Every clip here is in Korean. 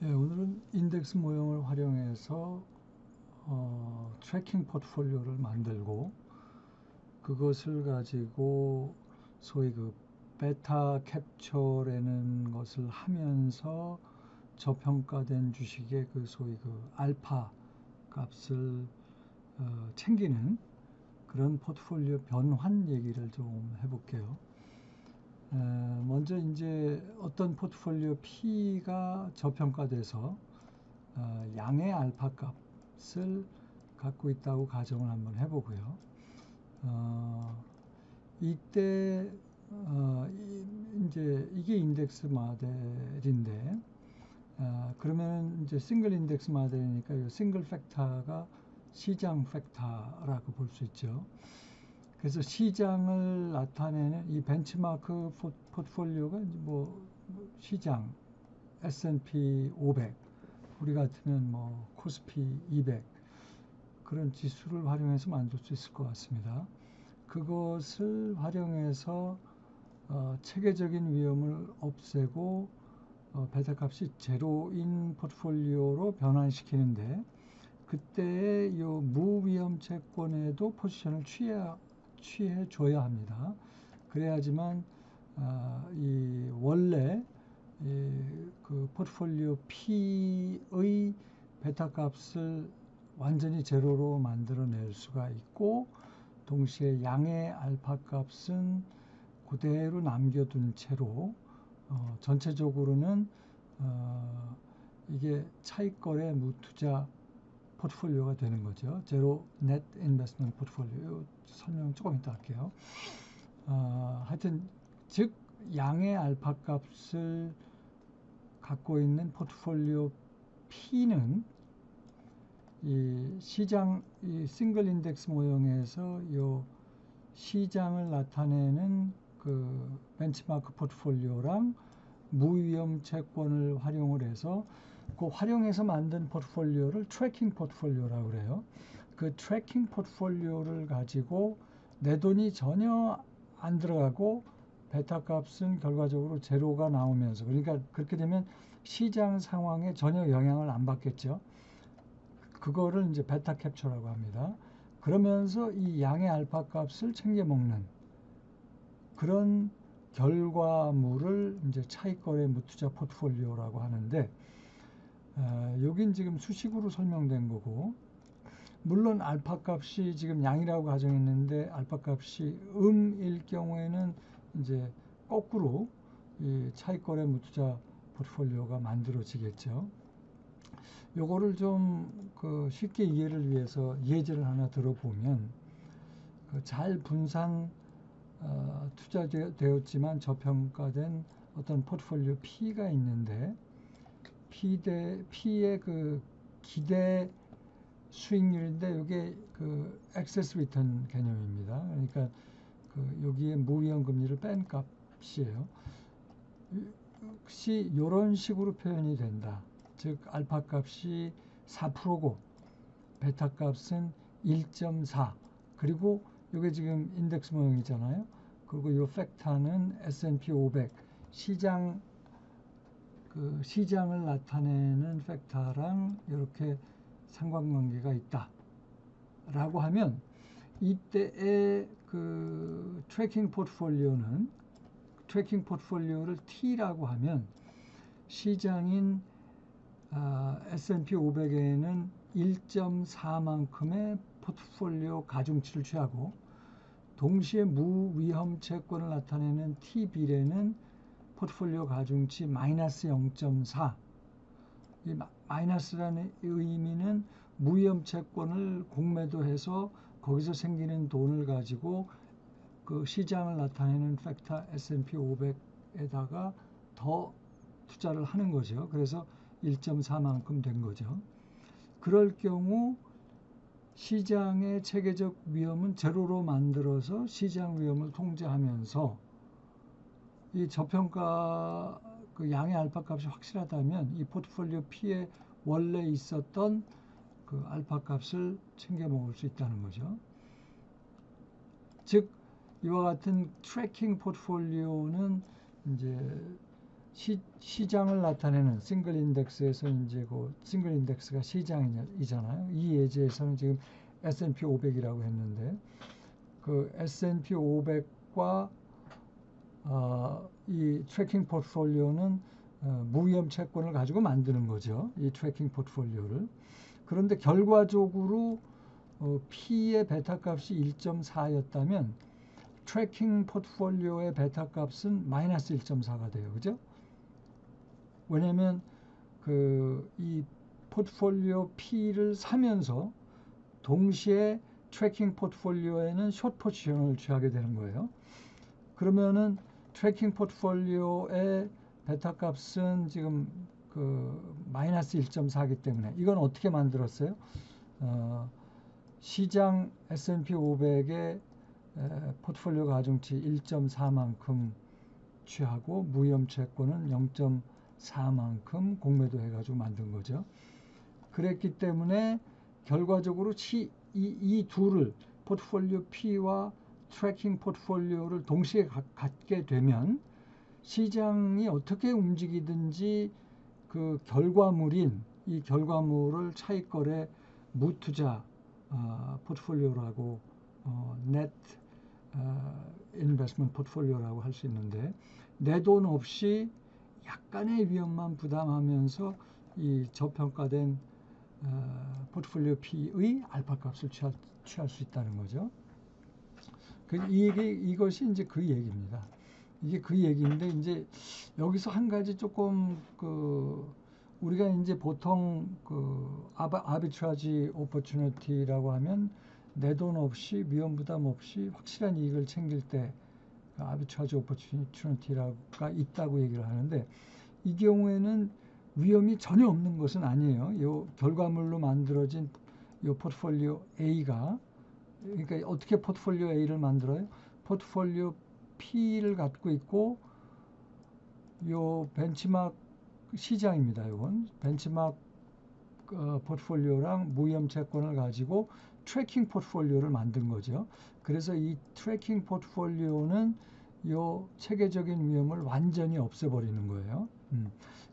네, 오늘은 인덱스 모형을 활용해서 트래킹 포트폴리오를 만들고 그것을 가지고 소위 그 베타 캡처라는 것을 하면서 저평가된 주식의 그 소위 그 알파 값을 챙기는 그런 포트폴리오 변환 얘기를 좀 해볼게요. 먼저 이제 어떤 포트폴리오 P가 저평가돼서 양의 알파 값을 갖고 있다고 가정을 한번 해보고요. 이때 이제 이게 인덱스 모델인데 그러면 이제 싱글 인덱스 모델이니까 이 싱글 팩터가 시장 팩터라고 볼 수 있죠. 그래서 시장을 나타내는 이 벤치마크 포트폴리오가 뭐 시장 S&P 500 우리 같으면 뭐 코스피 200 그런 지수를 활용해서 만들 수 있을 것 같습니다. 그것을 활용해서 체계적인 위험을 없애고 베타값이 제로인 포트폴리오로 변환시키는데 그때 이 무위험 채권에도 포지션을 취해 줘야 합니다. 그래야지만 이 원래 그 포트폴리오 P의 베타 값을 완전히 제로로 만들어낼 수가 있고 동시에 양의 알파 값은 그대로 남겨둔 채로 전체적으로는 이게 차익거래 무투자 포트폴리오가 되는 거죠. 제로 넷 인베스트먼트 포트폴리오 설명 조금 이따 할게요. 하여튼 즉 양의 알파 값을 갖고 있는 포트폴리오 P는 이 시장 이 싱글 인덱스 모형에서 이 시장을 나타내는 그 벤치마크 포트폴리오랑 무위험 채권을 활용을 해서 그 활용해서 만든 포트폴리오를 트래킹 포트폴리오라고 그래요. 그 트래킹 포트폴리오를 가지고 내 돈이 전혀 안 들어가고 베타 값은 결과적으로 제로가 나오면서 그러니까 그렇게 되면 시장 상황에 전혀 영향을 안 받겠죠. 그거를 이제 베타 캡처라고 합니다. 그러면서 이 양의 알파 값을 챙겨 먹는 그런 결과물을 이제 차익거래 무투자 포트폴리오라고 하는데 여긴 지금 수식으로 설명된 거고 물론 알파 값이 지금 양이라고 가정했는데 알파 값이 음일 경우에는 이제 거꾸로 이 차익거래 무투자 포트폴리오가 만들어지겠죠. 요거를 좀 그 쉽게 이해를 위해서 예제를 하나 들어보면 그 잘 분산 투자되었지만 저평가된 어떤 포트폴리오 P가 있는데 P의 그 기대 수익률인데 이게 그 액세스 리턴 개념입니다. 그러니까 그 여기에 무위험 금리를 뺀 값이에요. 혹시 이런 식으로 표현이 된다. 즉 알파 값이 4%고 베타 값은 1.4 그리고 이게 지금 인덱스 모형이잖아요. 그리고 이 팩터는 S&P 500 시장을 나타내는 팩터랑 이렇게 상관관계가 있다라고 하면 이때의 그 트래킹 포트폴리오를 T라고 하면 시장인 S&P 500에는 1.4만큼의 포트폴리오 가중치를 취하고 동시에 무위험 채권을 나타내는 T비례는 포트폴리오 가중치 마이너스 0.4 이 마이너스라는 의미는 무위험 채권을 공매도해서 거기서 생기는 돈을 가지고 그 시장을 나타내는 팩터 S&P 500에다가 더 투자를 하는 거죠. 그래서 1.4만큼 된 거죠. 그럴 경우 시장의 체계적 위험은 제로로 만들어서 시장 위험을 통제하면서 이 저평가 그 양의 알파 값이 확실하다면 이 포트폴리오 P에 원래 있었던 그 알파 값을 챙겨 먹을 수 있다는 거죠. 즉 이와 같은 트래킹 포트폴리오는 이제 시장을 나타내는 싱글 인덱스에서 이제 그 싱글 인덱스가 시장이잖아요. 이 예제에서는 지금 S&P 500이라고 했는데 그 S&P 500과 이 트래킹 포트폴리오는 무위험 채권을 가지고 만드는 거죠. 이 트래킹 포트폴리오를. 그런데 결과적으로 P의 베타 값이 1.4였다면 트래킹 포트폴리오의 베타 값은 마이너스 1.4가 돼요. 그죠? 왜냐하면 이 포트폴리오 P를 사면서 동시에 트래킹 포트폴리오에는 숏 포지션을 취하게 되는 거예요. 그러면은 트래킹 포트폴리오의 베타 값은 지금 마이너스 1.4이기 때문에 이건 어떻게 만들었어요? 시장 S&P 500의 포트폴리오 가중치 1.4만큼 취하고 무위험 채권은 0.4만큼 공매도 해가지고 만든 거죠. 그랬기 때문에 결과적으로 이 둘을 포트폴리오 P와 트래킹 포트폴리오를 동시에 갖게 되면 시장이 어떻게 움직이든지 그 결과물인 이 결과물을 차익거래 무투자 포트폴리오라고 net investment 포트폴리오라고 할 수 있는데 내 돈 없이 약간의 위험만 부담하면서 이 저평가된 포트폴리오 P의 알파 값을 취할 수 있다는 거죠. 이것이 이제 그 얘기입니다. 이게 그 얘기인데 이제 여기서 한 가지 조금 우리가 이제 보통 아비트라지 오퍼튜니티라고 하면 내 돈 없이 위험 부담 없이 확실한 이익을 챙길 때 아비트라지 오퍼튜니티가 있다고 얘기를 하는데 이 경우에는 위험이 전혀 없는 것은 아니에요. 이 결과물로 만들어진 이 포트폴리오 A가 그러니까 어떻게 포트폴리오 A를 만들어요? 포트폴리오 P를 갖고 있고 요 벤치마크 시장입니다. 이건 벤치마크 포트폴리오랑 무위험 채권을 가지고 트래킹 포트폴리오를 만든 거죠. 그래서 이 트래킹 포트폴리오는 요 체계적인 위험을 완전히 없애버리는 거예요.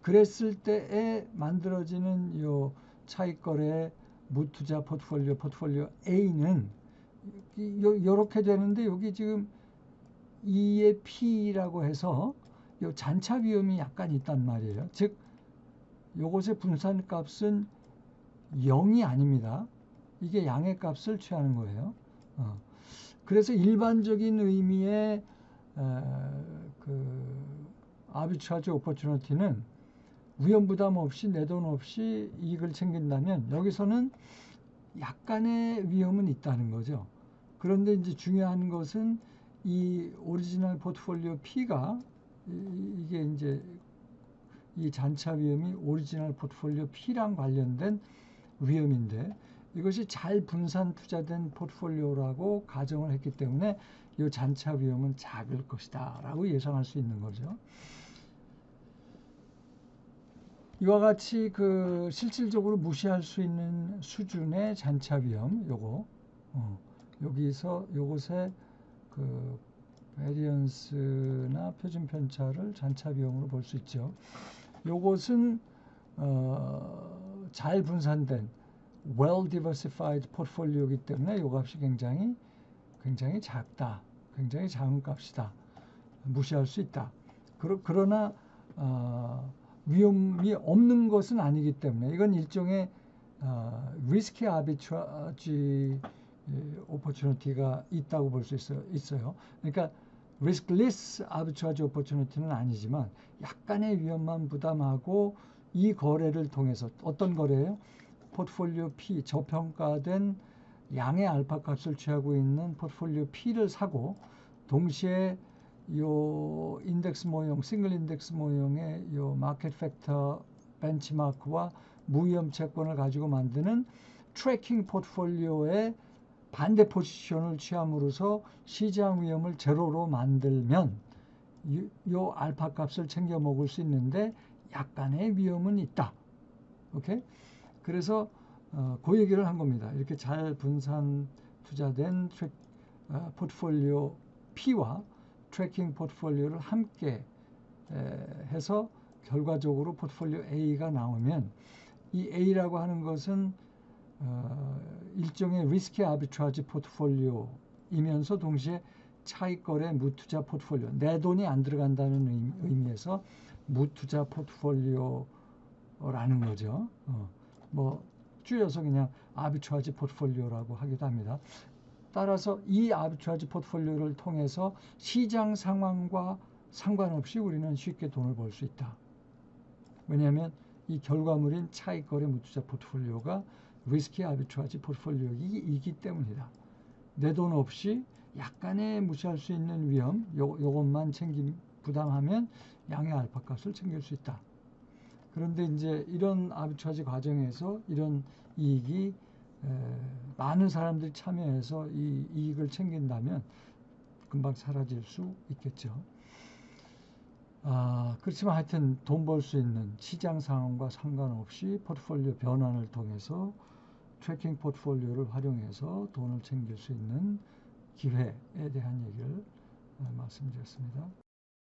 그랬을 때에 만들어지는 요 차익거래 무투자 포트폴리오 A는 요렇게 되는데 여기 지금 2의 P라고 해서 요 잔차 위험이 약간 있단 말이에요. 즉 요것의 분산값은 0이 아닙니다. 이게 양의 값을 취하는 거예요. 그래서 일반적인 의미의 아비트라지 오퍼튜니티는 위험 부담 없이 내 돈 없이 이익을 챙긴다면 여기서는 약간의 위험은 있다는 거죠. 그런데 이제 중요한 것은 이 오리지널 포트폴리오 P가 이게 이제 이 잔차 위험이 오리지널 포트폴리오 P랑 관련된 위험인데 이것이 잘 분산 투자된 포트폴리오라고 가정을 했기 때문에 이 잔차 위험은 작을 것이다 라고 예상할 수 있는 거죠. 이와 같이 실질적으로 무시할 수 있는 수준의 잔차 위험 요거 여기서 요것의 베리언스나 표준 편차를 잔차 비용으로 볼 수 있죠. 요것은 잘 분산된 well diversified 포트폴리오이기 때문에 요 값이 굉장히 작다. 굉장히 작은 값이다. 무시할 수 있다. 그러나 위험이 없는 것은 아니기 때문에 이건 일종의 리스키 아비트라지 오퍼튜니티가 있다고 볼 수 있어요. 그러니까 riskless arbitrage opportunity는 아니지만 약간의 위험만 부담하고 이 거래를 통해서 어떤 거래예요? 포트폴리오 P 저평가된 양의 알파 값을 취하고 있는 포트폴리오 P를 사고 동시에 요 인덱스 모형 싱글 인덱스 모형의 요 마켓 팩터 벤치마크와 무위험 채권을 가지고 만드는 트래킹 포트폴리오의 반대 포지션을 취함으로써 시장 위험을 제로로 만들면 요 알파 값을 챙겨 먹을 수 있는데 약간의 위험은 있다. 오케이? 그래서 그 얘기를 한 겁니다. 이렇게 잘 분산 투자된 포트폴리오 P와 트래킹 포트폴리오를 함께 해서 결과적으로 포트폴리오 A가 나오면 이 A라고 하는 것은 일종의 리스키 아비트라지 포트폴리오이면서 동시에 차익거래 무투자 포트폴리오, 내 돈이 안 들어간다는 의미에서 무투자 포트폴리오라는 거죠. 뭐 줄여서 그냥 아비트라지 포트폴리오라고 하기도 합니다. 따라서 이 아비트라지 포트폴리오를 통해서 시장 상황과 상관없이 우리는 쉽게 돈을 벌 수 있다. 왜냐하면 이 결과물인 차익거래 무투자 포트폴리오가 리스키 아비트라지 포트폴리오이기 때문이다. 내 돈 없이 약간의 무시할 수 있는 위험, 요것만 부담하면 양의 알파값을 챙길 수 있다. 그런데 이제 이런 아비트라지 과정에서 이런 이익이 많은 사람들이 참여해서 이 이익을 챙긴다면 금방 사라질 수 있겠죠. 그렇지만 하여튼 돈 벌 수 있는 시장 상황과 상관없이 포트폴리오 변환을 통해서 트래킹 포트폴리오를 활용해서 돈을 챙길 수 있는 기회에 대한 얘기를 말씀드렸습니다.